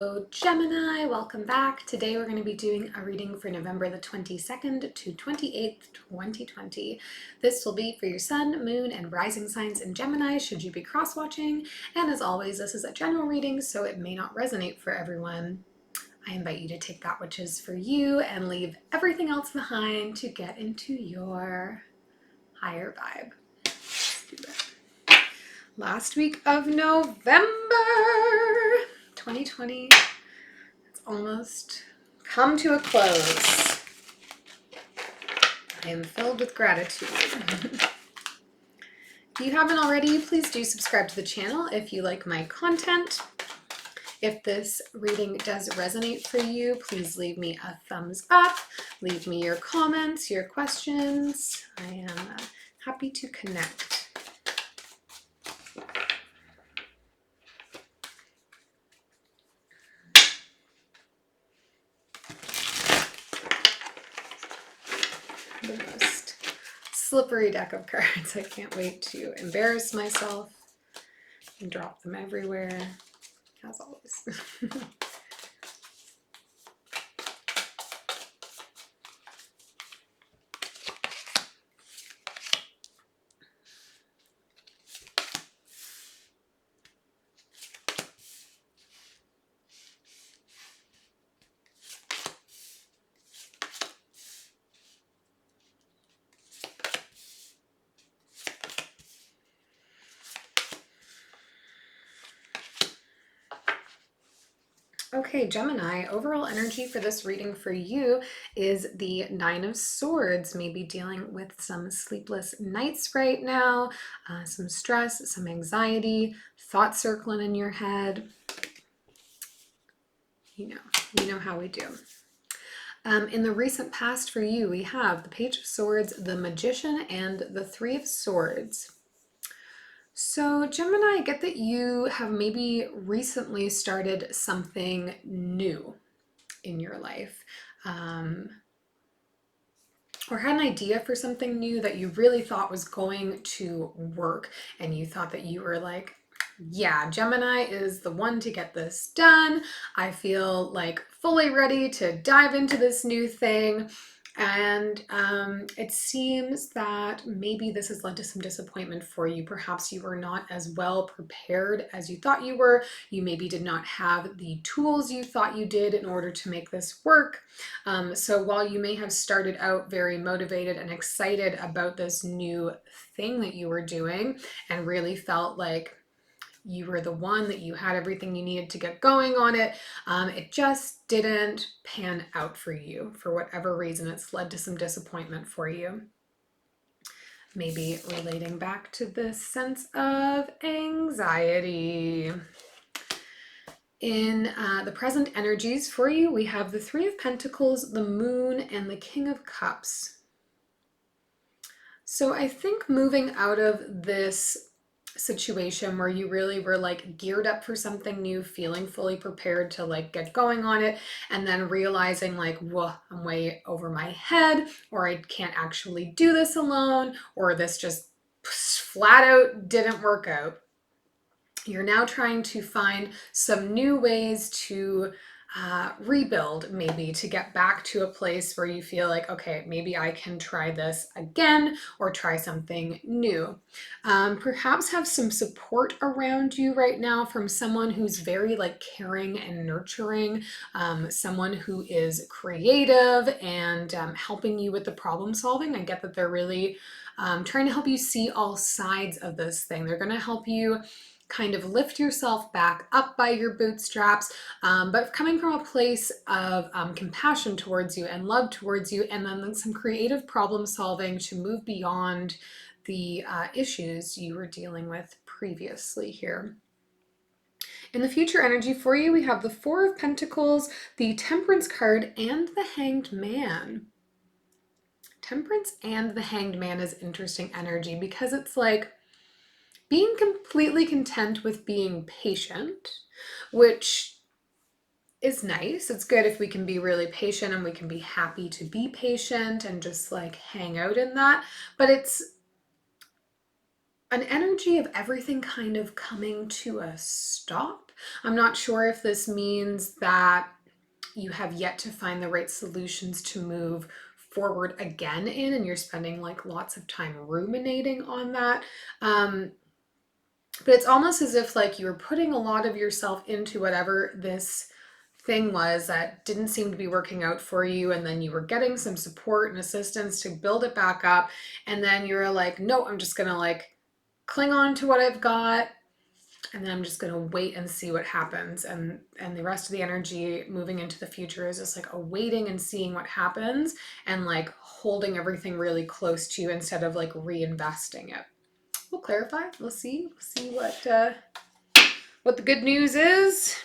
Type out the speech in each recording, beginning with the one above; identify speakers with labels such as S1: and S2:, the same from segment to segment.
S1: Hello Gemini, welcome back. Today we're going to be doing a reading for November the 22nd to 28th, 2020. This will be for your sun, moon, and rising signs in Gemini should you be cross-watching. And as always, this is a general reading, so it may not resonate for everyone. I invite you to take that which is for you and leave everything else behind to get into your higher vibe. Let's do it. Last week of November 2020. It's almost come to a close. I am filled with gratitude. If you haven't already, please do subscribe to the channel if you like my content. If this reading does resonate for you, please leave me a thumbs up. Leave me your comments, your questions. I am happy to connect. The most slippery deck of cards. I can't wait to embarrass myself and drop them everywhere, as always. Okay, Gemini, overall energy for this reading for you is the Nine of Swords. Maybe dealing with some sleepless nights right now, some stress, some anxiety, thoughts circling in your head. You know how we do. In the recent past for you, we have the Page of Swords, the Magician, and the Three of Swords. So Gemini, I get that you have maybe recently started something new in your life, or had an idea for something new that you really thought was going to work, and you thought that you were like, yeah, Gemini is the one to get this done. I feel like fully ready to dive into this new thing. And it seems that maybe this has led to some disappointment for you. Perhaps you were not as well prepared as you thought you were. You maybe did not have the tools you thought you did in order to make this work. So while you may have started out very motivated and excited about this new thing that you were doing and really felt like you were the one, that you had everything you needed to get going on it, it just didn't pan out for you. For whatever reason, it's led to some disappointment for you. Maybe relating back to this sense of anxiety. In the present energies for you, we have the Three of Pentacles, the Moon, and the King of Cups. So I think moving out of this situation where you really were like geared up for something new, feeling fully prepared to like get going on it, and then realizing like, whoa, I'm way over my head, or I can't actually do this alone, or this just flat out didn't work out. You're now trying to find some new ways to rebuild, maybe to get back to a place where you feel like, okay, maybe I can try this again or try something new. Perhaps have some support around you right now from someone who's very like caring and nurturing, someone who is creative and helping you with the problem solving. I get that they're really trying to help you see all sides of this thing. They're going to help you kind of lift yourself back up by your bootstraps, but coming from a place of compassion towards you and love towards you, and then some creative problem solving to move beyond the issues you were dealing with previously here. In the future energy for you, we have the Four of Pentacles, the Temperance card, and the Hanged Man. Temperance and the Hanged Man is interesting energy because it's like being completely content with being patient, which is nice. It's good if we can be really patient and we can be happy to be patient and just like hang out in that. But it's an energy of everything kind of coming to a stop I'm not sure if this means that you have yet to find the right solutions to move forward again in, and you're spending like lots of time ruminating on that. But it's almost as if like you were putting a lot of yourself into whatever this thing was that didn't seem to be working out for you, and then you were getting some support and assistance to build it back up, and then you're like, no, I'm just gonna like cling on to what I've got, and then I'm just gonna wait and see what happens. And the rest of the energy moving into the future is just like a waiting and seeing what happens, and like holding everything really close to you instead of like reinvesting it. We'll clarify. We'll see what the good news is.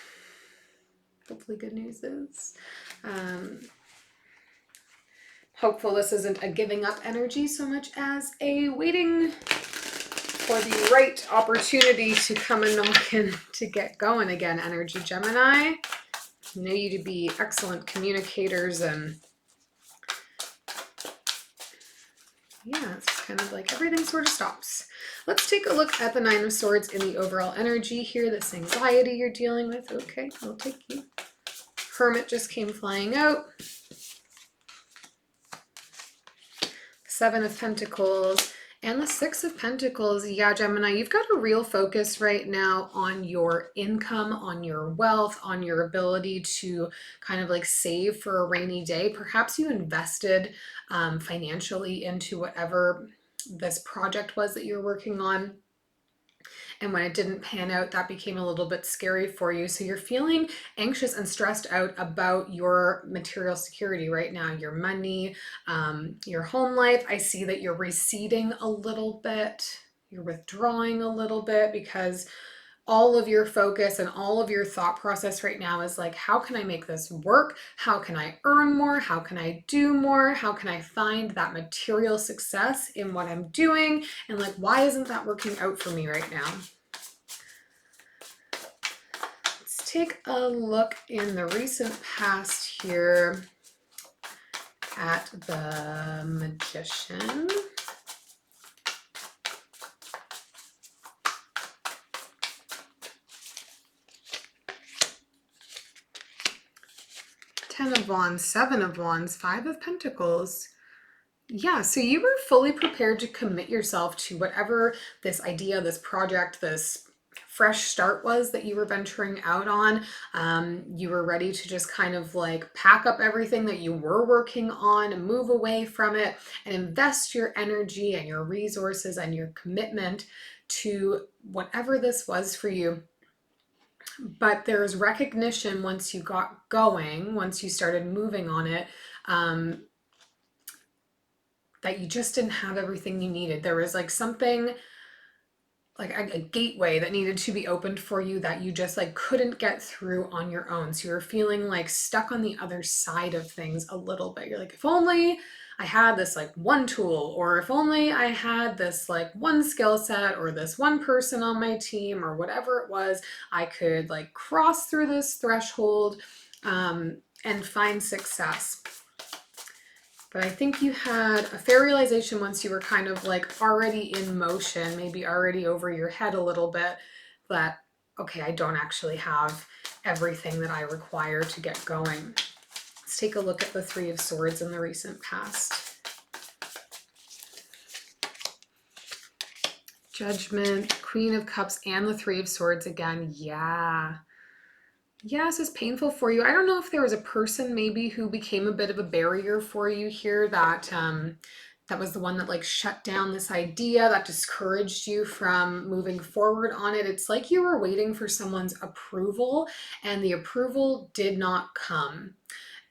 S1: Hopefully good news is. Hopeful this isn't a giving up energy so much as a waiting for the right opportunity to come and knock in to get going again energy, Gemini. I know you to be excellent communicators, and yeah, it's just kind of like everything sort of stops. Let's take a look at the Nine of Swords in the overall energy here, this anxiety you're dealing with. Okay, I'll take you. Hermit just came flying out. Seven of Pentacles and the Six of Pentacles. Yeah, Gemini, you've got a real focus right now on your income, on your wealth, on your ability to kind of like save for a rainy day. Perhaps you invested financially into whatever this project was that you're working on. And when it didn't pan out, that became a little bit scary for you. So you're feeling anxious and stressed out about your material security right now, your money, your home life. I see that you're receding a little bit. You're withdrawing a little bit because all of your focus and all of your thought process right now is like, how can I make this work? How can I earn more? How can I do more? How can I find that material success in what I'm doing? And like, why isn't that working out for me right now? Let's take a look in the recent past here at the Magician. Ten of Wands, Seven of Wands, Five of Pentacles. Yeah, so you were fully prepared to commit yourself to whatever this idea, this project, this fresh start was that you were venturing out on. You were ready to just kind of like pack up everything that you were working on and move away from it and invest your energy and your resources and your commitment to whatever this was for you. But there's recognition once you got going, once you started moving on it, that you just didn't have everything you needed. There was like something, like a gateway that needed to be opened for you that you just like couldn't get through on your own. So you're feeling like stuck on the other side of things a little bit. You're like, if only I had this like one tool, or if only I had this like one skill set, or this one person on my team, or whatever it was, I could like cross through this threshold and find success. But I think you had a fair realization once you were kind of like already in motion, maybe already over your head a little bit, that, okay, I don't actually have everything that I require to get going. Let's take a look at the Three of Swords in the recent past. Judgment, Queen of Cups, and the Three of Swords again. Yeah. Yes, it's painful for you. I don't know if there was a person maybe who became a bit of a barrier for you here, that that was the one that like shut down this idea, that discouraged you from moving forward on it. It's like you were waiting for someone's approval and the approval did not come.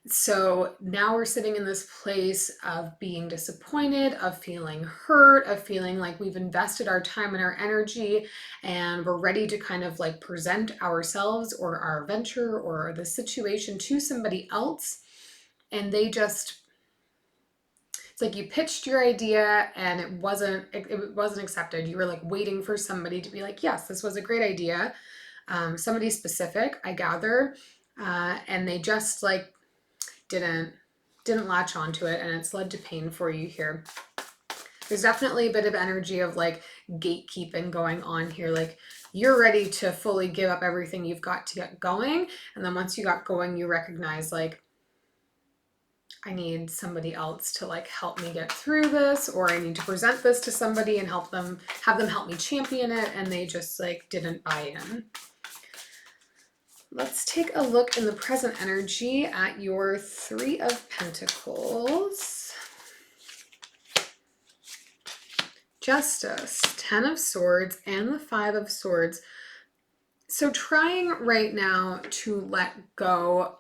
S1: So now we're sitting in this place of being disappointed, of feeling hurt, of feeling like we've invested our time and our energy and we're ready to kind of like present ourselves or our venture or the situation to somebody else. And they just, it's like you pitched your idea and it wasn't accepted. You were like waiting for somebody to be like, yes, this was a great idea. Somebody specific, I gather. And they just like didn't latch onto it, and it's led to pain for you here. There's definitely a bit of energy of like gatekeeping going on here. Like you're ready to fully give up everything you've got to get going. And then once you got going, you recognize like, I need somebody else to like help me get through this, or I need to present this to somebody and have them help me champion it, and they just like didn't buy in. Let's take a look in the present energy at your Three of Pentacles, Justice, Ten of Swords, and the Five of Swords. So trying right now to let go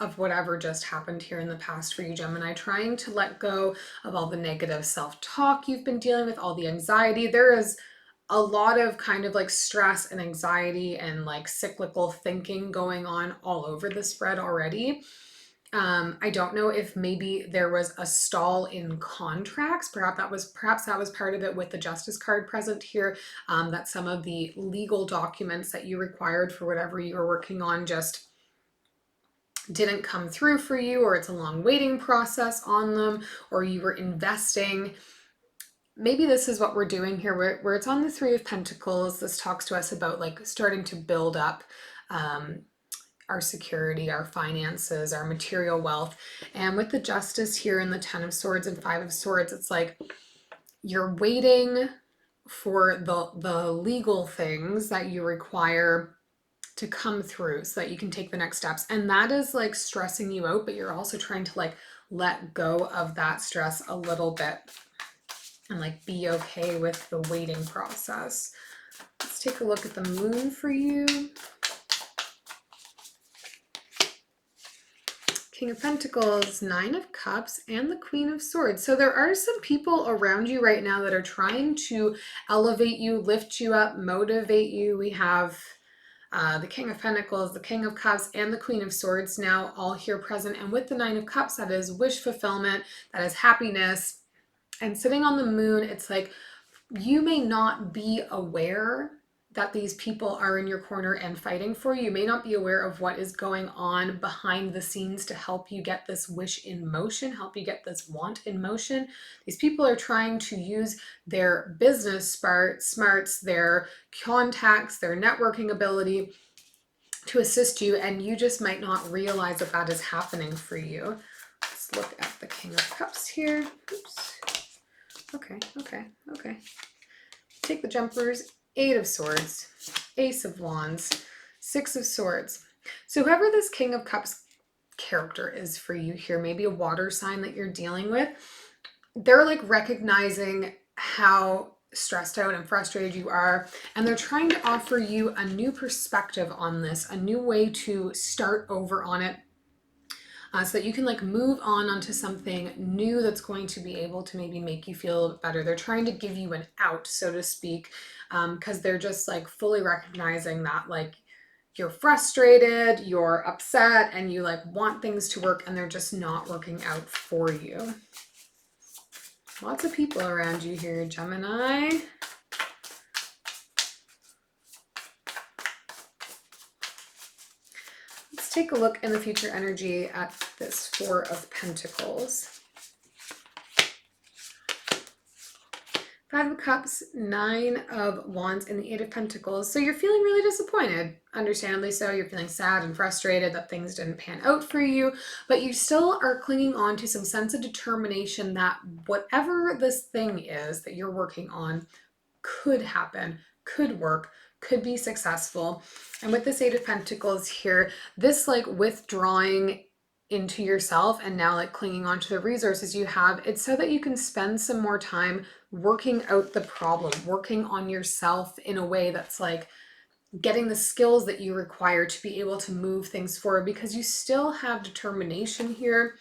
S1: of whatever just happened here in the past for you, Gemini, trying to let go of all the negative self-talk you've been dealing with, all the anxiety. There is a lot of kind of like stress and anxiety and like cyclical thinking going on all over the spread already. I don't know if maybe there was a stall in contracts. Perhaps that was part of it with the Justice card present here, that some of the legal documents that you required for whatever you were working on just didn't come through for you, or it's a long waiting process on them, or you were investing. Maybe this is what we're doing here, where it's on the Three of Pentacles. This talks to us about like starting to build up our security, our finances, our material wealth. And with the Justice here and the Ten of Swords and Five of Swords, it's like you're waiting for the legal things that you require to come through so that you can take the next steps. And that is like stressing you out, but you're also trying to like let go of that stress a little bit and like be okay with the waiting process. Let's take a look at the moon for you. King of Pentacles, Nine of Cups, and the Queen of Swords. So there are some people around you right now that are trying to elevate you, lift you up, motivate you. We have the King of Pentacles, the King of Cups, and the Queen of Swords now all here present. And with the Nine of Cups, that is wish fulfillment, that is happiness. And sitting on the moon, it's like you may not be aware that these people are in your corner and fighting for you. You may not be aware of what is going on behind the scenes to help you get this wish in motion, help you get this want in motion. These people are trying to use their business smarts, their contacts, their networking ability to assist you, and you just might not realize that that is happening for you. Let's look at the King of Cups here. Oops. Okay. Take the jumpers. Eight of Swords, Ace of Wands, Six of Swords. So whoever this King of Cups character is for you here, maybe a water sign that you're dealing with, they're like recognizing how stressed out and frustrated you are, and they're trying to offer you a new perspective on this, a new way to start over on it, so that you can like move on onto something new that's going to be able to maybe make you feel better. They're trying to give you an out, so to speak, because they're just like fully recognizing that like you're frustrated, you're upset, and you like want things to work, and they're just not working out for you. Lots of people around you here, Gemini. Let's take a look in the future energy at this Four of Pentacles. Five of Cups, Nine of Wands, and the Eight of Pentacles. So you're feeling really disappointed, understandably so. You're feeling sad and frustrated that things didn't pan out for you, but you still are clinging on to some sense of determination that whatever this thing is that you're working on could happen, could work, could be successful. And with this Eight of Pentacles here, this like withdrawing into yourself and now like clinging on to the resources you have, it's so that you can spend some more time working out the problem, working on yourself in a way that's like getting the skills that you require to be able to move things forward, because you still have determination here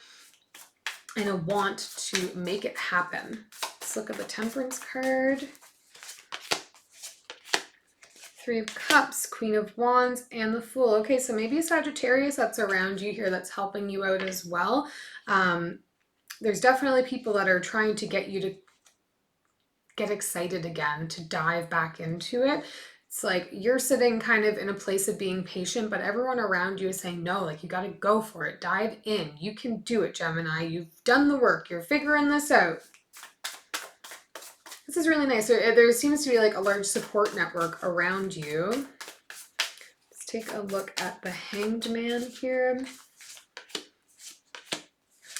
S1: and a want to make it happen. Let's look at the Temperance card. Three of Cups, Queen of Wands, and the Fool. Okay, so maybe a Sagittarius that's around you here that's helping you out as well. There's definitely people that are trying to get you to get excited again, to dive back into it. It's like you're sitting kind of in a place of being patient, but everyone around you is saying, no, like you got to go for it. Dive in. You can do it, Gemini. You've done the work. You're figuring this out. This is really nice. There seems to be like a large support network around you. Let's take a look at the Hanged Man here.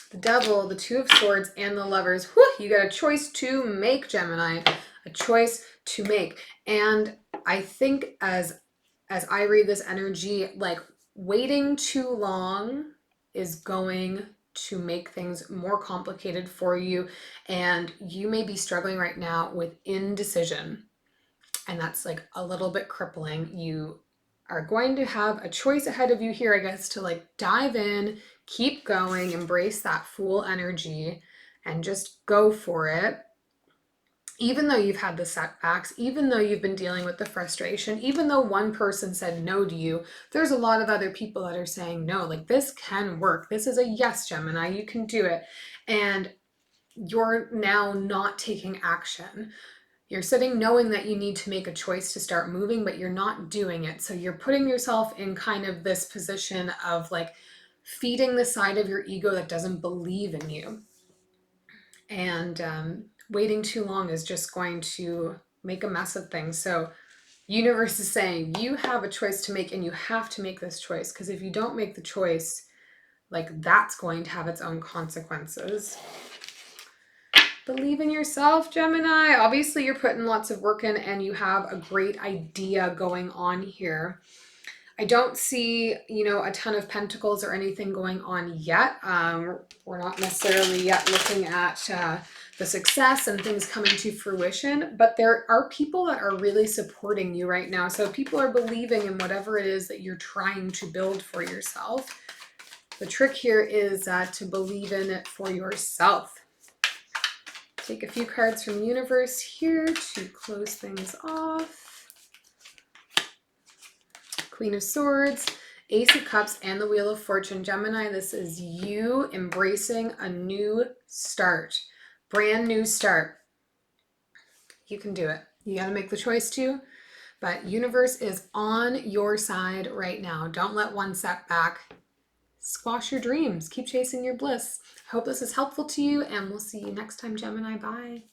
S1: The Devil, the Two of Swords, and the Lovers. Whew, you got a choice to make, Gemini. A choice to make. And I think as I read this energy, like waiting too long is going to make things more complicated for you. And you may be struggling right now with indecision. And that's like a little bit crippling. You are going to have a choice ahead of you here, I guess, to like dive in, keep going, embrace that Fool energy, and just go for it. Even though you've had the setbacks, even though you've been dealing with the frustration, even though one person said no to you, there's a lot of other people that are saying no, like this can work. This is a yes, Gemini, you can do it. And you're now not taking action. You're sitting knowing that you need to make a choice to start moving, but you're not doing it. So you're putting yourself in kind of this position of like feeding the side of your ego that doesn't believe in you. And waiting too long is just going to make a mess of things. So universe is saying you have a choice to make, and you have to make this choice, because if you don't make the choice, like that's going to have its own consequences. Believe in yourself, Gemini. Obviously, you're putting lots of work in and you have a great idea going on here. I don't see, a ton of pentacles or anything going on yet. We're not necessarily yet looking at the success and things coming to fruition, but there are people that are really supporting you right now. So people are believing in whatever it is that you're trying to build for yourself. The trick here is to believe in it for yourself. Take a few cards from the universe here to close things off. Queen of Swords, Ace of Cups, and the Wheel of Fortune. Gemini, this is you embracing a new start. Brand new start. You can do it. You got to make the choice to, but universe is on your side right now. Don't let one setback squash your dreams. Keep chasing your bliss. I hope this is helpful to you, and we'll see you next time, Gemini. Bye.